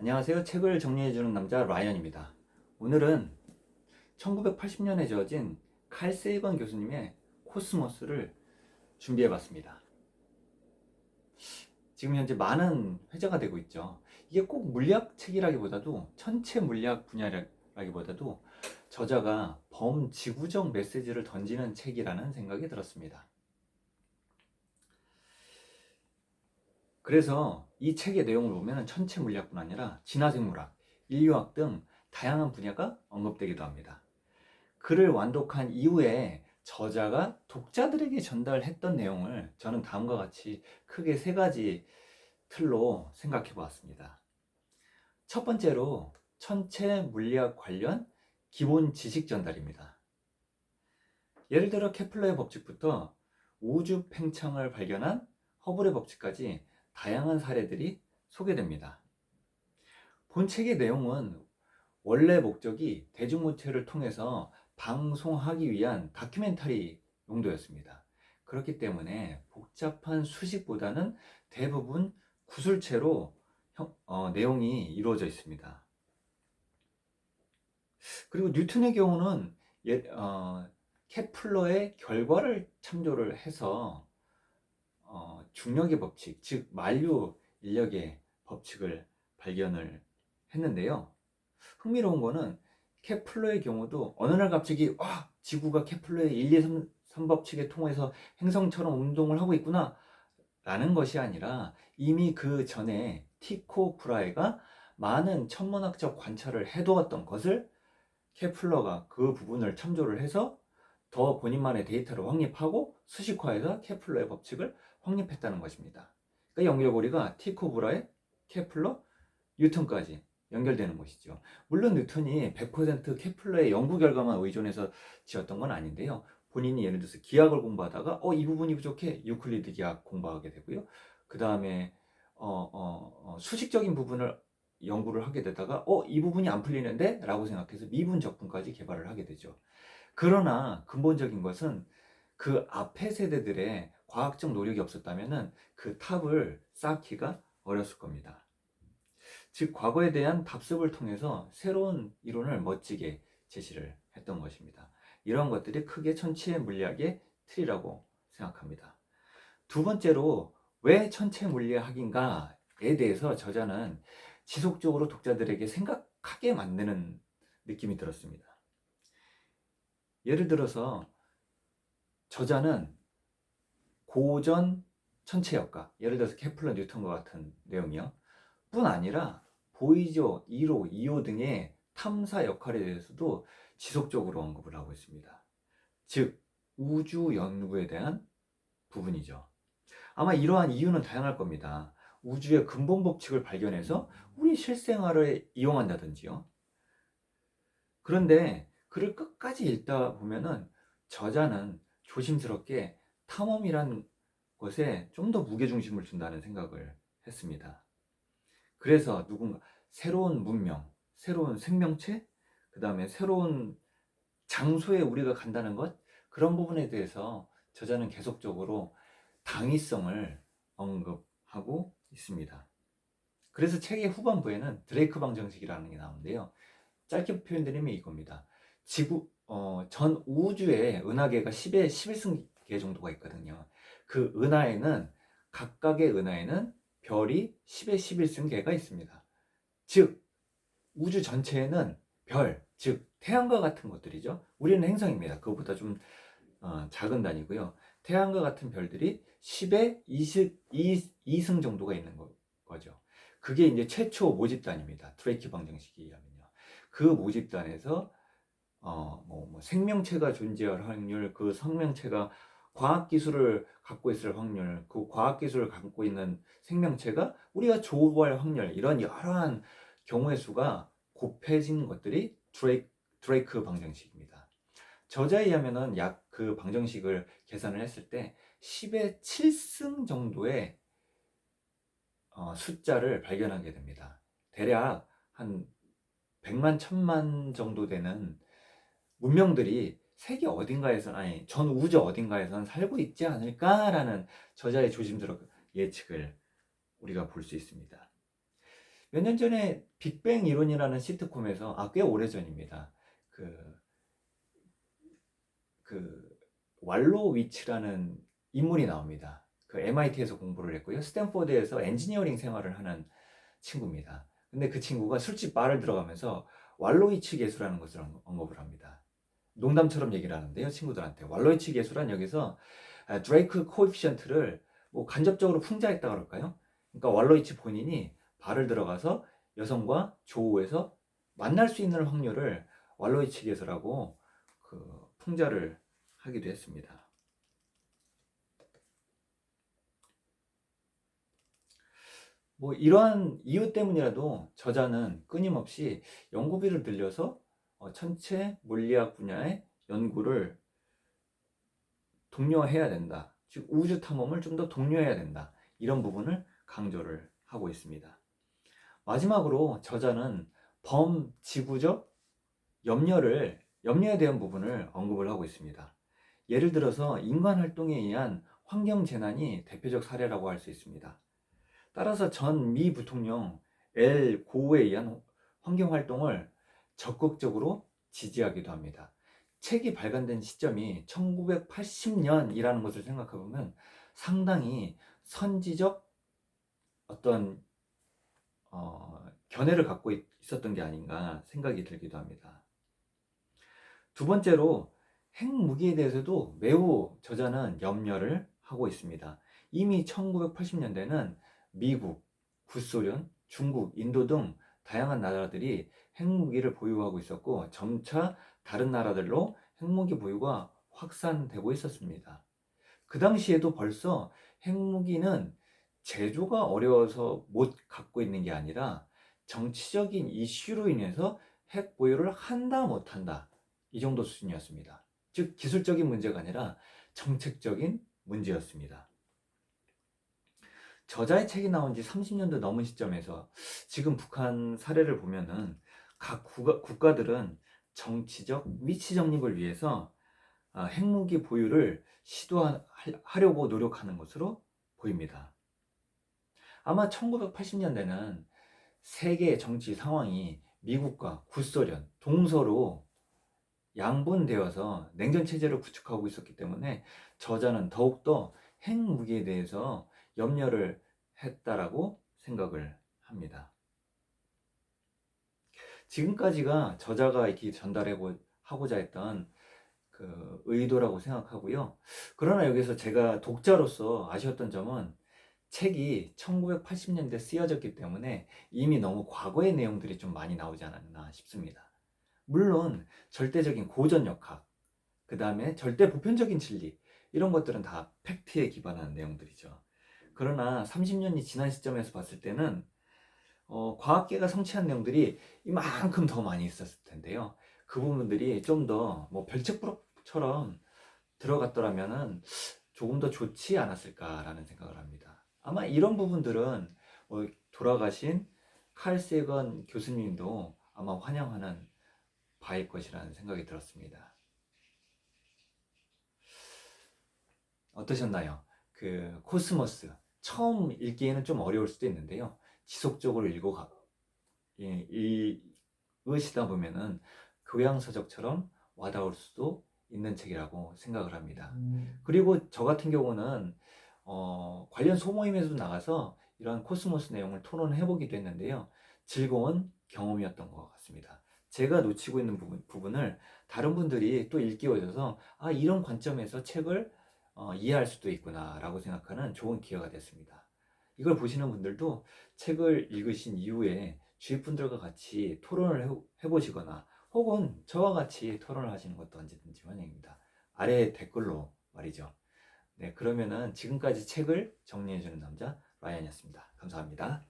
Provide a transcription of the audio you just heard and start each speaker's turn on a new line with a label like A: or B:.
A: 안녕하세요. 책을 정리해주는 남자 라이언입니다. 오늘은 1980년에 지어진 칼 세이건 교수님의 코스모스를 준비해봤습니다. 지금 현재 많은 회자가 되고 있죠. 이게 꼭 물리학 책이라기보다도 천체 물리학 분야라기보다도 저자가 범지구적 메시지를 던지는 책이라는 생각이 들었습니다. 그래서 이 책의 내용을 보면 천체 물리학뿐 아니라 진화생물학, 인류학 등 다양한 분야가 언급되기도 합니다. 글을 완독한 이후에 저자가 독자들에게 전달했던 내용을 저는 다음과 같이 크게 세 가지 틀로 생각해 보았습니다. 첫 번째로 천체 물리학 관련 기본 지식 전달입니다. 예를 들어 케플러의 법칙부터 우주 팽창을 발견한 허블의 법칙까지 다양한 사례들이 소개됩니다. 본 책의 내용은 원래 목적이 대중문체를 통해서 방송하기 위한 다큐멘터리 용도였습니다. 그렇기 때문에 복잡한 수식보다는 대부분 구술체로 내용이 이루어져 있습니다. 그리고 뉴턴의 경우는 케플러의 결과를 참조를 해서 중력의 법칙, 즉 만류 인력의 법칙을 발견을 했는데요. 흥미로운 거는 케플러의 경우도 어느 날 갑자기 지구가 케플러의 1, 2, 3 법칙에 통해서 행성처럼 운동을 하고 있구나 라는 것이 아니라 이미 그 전에 티코 브라헤가 많은 천문학적 관찰을 해두었던 것을 케플러가 그 부분을 참조를 해서 더 본인만의 데이터를 확립하고 수식화해서 케플러의 법칙을 확립했다는 것입니다. 그러니까 연결고리가 티코 브라헤, 케플러, 뉴턴까지 연결되는 것이죠. 물론 뉴턴이 100% 케플러의 연구 결과만 의존해서 지었던 건 아닌데요. 본인이 예를 들어서 기하학을 공부하다가 이 부분이 부족해 유클리드 기하학 공부하게 되고요. 그 다음에 수식적인 부분을 연구를 하게 되다가 이 부분이 안 풀리는데? 라고 생각해서 미분 적분까지 개발을 하게 되죠. 그러나 근본적인 것은 그 앞에 세대들의 과학적 노력이 없었다면 그 탑을 쌓기가 어렸을 겁니다. 즉 과거에 대한 답습을 통해서 새로운 이론을 멋지게 제시를 했던 것입니다. 이런 것들이 크게 천체 물리학의 틀이라고 생각합니다. 두 번째로 왜 천체 물리학인가에 대해서 저자는 지속적으로 독자들에게 생각하게 만드는 느낌이 들었습니다. 예를 들어서 저자는 고전 천체역학, 예를 들어서 케플러, 뉴턴과 같은 내용이요. 뿐 아니라 보이저, 1호, 2호 등의 탐사 역할에 대해서도 지속적으로 언급을 하고 있습니다. 즉 우주 연구에 대한 부분이죠. 아마 이러한 이유는 다양할 겁니다. 우주의 근본 법칙을 발견해서 우리 실생활에 이용한다든지요. 그런데 글을 끝까지 읽다 보면은 저자는 조심스럽게 탐험이란 것에 좀 더 무게중심을 준다는 생각을 했습니다. 그래서 누군가 새로운 문명, 새로운 생명체, 그 다음에 새로운 장소에 우리가 간다는 것, 그런 부분에 대해서 저자는 계속적으로 당위성을 언급하고 있습니다. 그래서 책의 후반부에는 드레이크 방정식이라는 게 나오는데요. 짧게 표현드리면 이겁니다. 전 우주에 은하계가 10의 11승계 정도가 있거든요. 그 각각의 은하에는 별이 10의 11승계가 있습니다. 즉 우주 전체에는 별, 즉 태양과 같은 것들이죠. 우리는 행성입니다. 그것보다 좀 작은 단위고요. 태양과 같은 별들이 10의 22승 정도가 있는 거죠. 그게 이제 최초 모집단입니다. 드레이크 방정식에 의하면요. 그 모집단에서 생명체가 존재할 확률, 그 생명체가 과학기술을 갖고 있을 확률, 그 과학기술을 갖고 있는 생명체가 우리가 조우할 확률, 이런 여러한 경우의 수가 곱해진 것들이 드레이크 방정식입니다. 저자에 의하면은 약 그 방정식을 계산을 했을 때 10의 7승 정도의 숫자를 발견하게 됩니다. 대략 한 100만, 1000만 정도 되는 문명들이 세계 어딘가에선, 전 우주 어딘가에선 살고 있지 않을까라는 저자의 조심스러운 예측을 우리가 볼 수 있습니다. 몇 년 전에 빅뱅 이론이라는 시트콤에서, 꽤 오래전입니다. 그 왈로위츠라는 인물이 나옵니다. 그 MIT에서 공부를 했고요. 스탠포드에서 엔지니어링 생활을 하는 친구입니다. 근데 그 친구가 술집 바를 들어가면서 왈로위츠 계수라는 것을 언급을 합니다. 농담처럼 얘기를 하는데요, 친구들한테. 왈로위츠 계수란 여기서 드레이크 코에피션트를 뭐 간접적으로 풍자했다 그럴까요? 그러니까 왈로위츠 본인이 바를 들어가서 여성과 조우해서 만날 수 있는 확률을 왈로위츠 계수라고 풍자를 하기도 했습니다. 뭐 이러한 이유 때문이라도 저자는 끊임없이 연구비를 들여서 천체 물리학 분야의 연구를 독려해야 된다. 즉 우주 탐험을 좀 더 독려해야 된다. 이런 부분을 강조를 하고 있습니다. 마지막으로 저자는 범지구적 염려에 대한 부분을 언급을 하고 있습니다. 예를 들어서 인간 활동에 의한 환경 재난이 대표적 사례라고 할 수 있습니다. 따라서 전 미 부통령 엘 고우에 의한 환경 활동을 적극적으로 지지하기도 합니다. 책이 발간된 시점이 1980년이라는 것을 생각해 보면 상당히 선지적 어떤 견해를 갖고 있었던 게 아닌가 생각이 들기도 합니다. 두 번째로 핵무기에 대해서도 매우 저자는 염려를 하고 있습니다. 이미 1980년대는 미국, 구소련, 중국, 인도 등 다양한 나라들이 핵무기를 보유하고 있었고 점차 다른 나라들로 핵무기 보유가 확산되고 있었습니다. 그 당시에도 벌써 핵무기는 제조가 어려워서 못 갖고 있는 게 아니라 정치적인 이슈로 인해서 핵 보유를 한다 못한다 이 정도 수준이었습니다. 즉 기술적인 문제가 아니라 정책적인 문제였습니다. 저자의 책이 나온 지 30년도 넘은 시점에서 지금 북한 사례를 보면은 각 국가들은 정치적 위치 정립을 위해서 핵무기 보유를 시도하려고 노력하는 것으로 보입니다. 아마 1980년대는 세계 정치 상황이 미국과 구소련, 동서로 양분되어서 냉전 체제를 구축하고 있었기 때문에 저자는 더욱더 핵무기에 대해서 염려를 했다라고 생각을 합니다. 지금까지가 저자가 이렇게 전달하고자 했던 그 의도라고 생각하고요. 그러나 여기서 제가 독자로서 아쉬웠던 점은 책이 1980년대 쓰여졌기 때문에 이미 너무 과거의 내용들이 좀 많이 나오지 않았나 싶습니다. 물론 절대적인 고전역학, 그 다음에 절대 보편적인 진리 이런 것들은 다 팩트에 기반한 내용들이죠. 그러나 30년이 지난 시점에서 봤을 때는 과학계가 성취한 내용들이 이만큼 더 많이 있었을 텐데요. 그 부분들이 좀 더 뭐 별책부록처럼 들어갔더라면은 조금 더 좋지 않았을까라는 생각을 합니다. 아마 이런 부분들은 돌아가신 칼 세건 교수님도 아마 환영하는 바일 것이라는 생각이 들었습니다. 어떠셨나요? 그 코스모스 처음 읽기에는 좀 어려울 수도 있는데요. 지속적으로 읽으시다 보면은 교양서적처럼 와닿을 수도 있는 책이라고 생각을 합니다. 그리고 저 같은 경우는 관련 소모임에도 나가서 이런 코스모스 내용을 토론해 보기도 했는데요. 즐거운 경험이었던 것 같습니다. 제가 놓치고 있는 부분을 다른 분들이 또 일깨워줘서 이런 관점에서 책을 이해할 수도 있구나 라고 생각하는 좋은 기회가 됐습니다. 이걸 보시는 분들도 책을 읽으신 이후에 주위 분들과 같이 토론을 해보시거나 혹은 저와 같이 토론을 하시는 것도 언제든지 환영입니다. 아래 댓글로 말이죠. 네, 그러면은 지금까지 책을 정리해주는 남자 라이언이었습니다. 감사합니다.